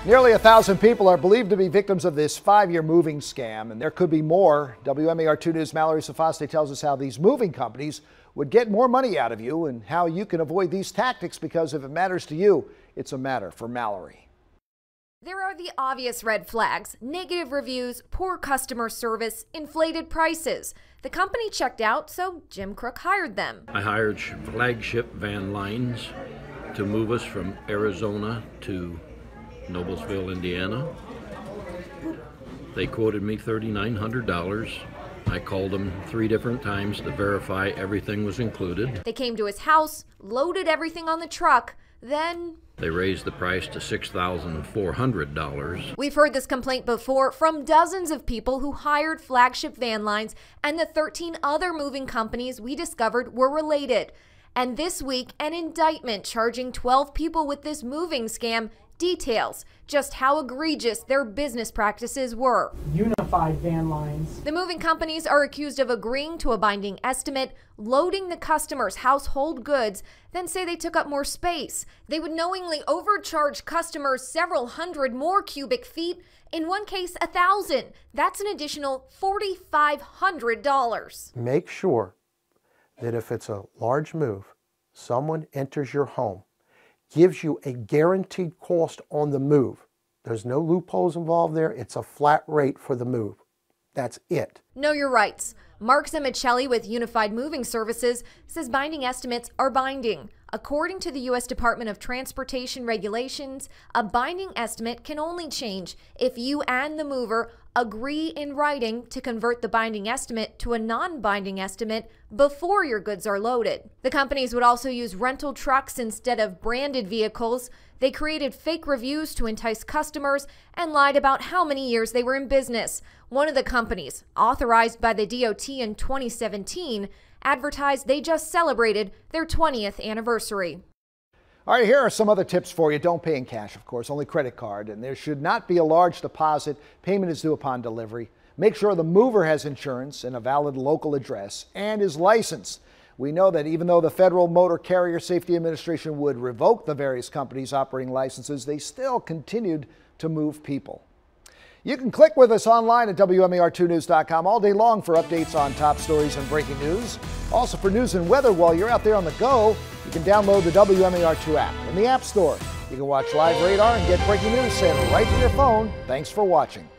Nearly 1,000 people are believed to be victims of this 5-year moving scam, and there could be more. WMAR 2 News' Mallory Sofaste tells us how these moving companies would get more money out of you and how you can avoid these tactics, because if it matters to you, it's a matter for Mallory. There are the obvious red flags: negative reviews, poor customer service, inflated prices. The company checked out, so Jim Crook hired them. I hired Flagship Van Lines to move us from Arizona to Noblesville, Indiana. They quoted me $3,900. I called them 3 different times to verify everything was included. They came to his house, loaded everything on the truck, then they raised the price to $6,400. We've heard this complaint before from dozens of people who hired Flagship Van Lines, and the 13 other moving companies we discovered were related. And this week, an indictment charging 12 people with this moving scam details just how egregious their business practices were. Unified Van Lines. The moving companies are accused of agreeing to a binding estimate, loading the customer's household goods, then say they took up more space. They would knowingly overcharge customers several hundred more cubic feet, in one case 1,000. That's an additional $4,500. Make sure that if it's a large move, someone enters your home, gives you a guaranteed cost on the move. There's no loopholes involved there. It's a flat rate for the move. That's it. Know your rights. Mark Zimicelli with Unified Moving Services says binding estimates are binding. According to the U.S. Department of Transportation regulations, a binding estimate can only change if you and the mover agree in writing to convert the binding estimate to a non-binding estimate before your goods are loaded. The companies would also use rental trucks instead of branded vehicles. They created fake reviews to entice customers and lied about how many years they were in business. One of the companies, authorized by the DOT in 2017, advertised they just celebrated their 20th anniversary. All right, here are some other tips for you. Don't pay in cash, of course, only credit card. And there should not be a large deposit. Payment is due upon delivery. Make sure the mover has insurance and a valid local address and is licensed. We know that even though the Federal Motor Carrier Safety Administration would revoke the various companies' operating licenses, they still continued to move people. You can click with us online at WMAR2news.com all day long for updates on top stories and breaking news. Also for news and weather while you're out there on the go, you can download the WMAR2 app in the App Store. You can watch live radar and get breaking news sent right to your phone. Thanks for watching.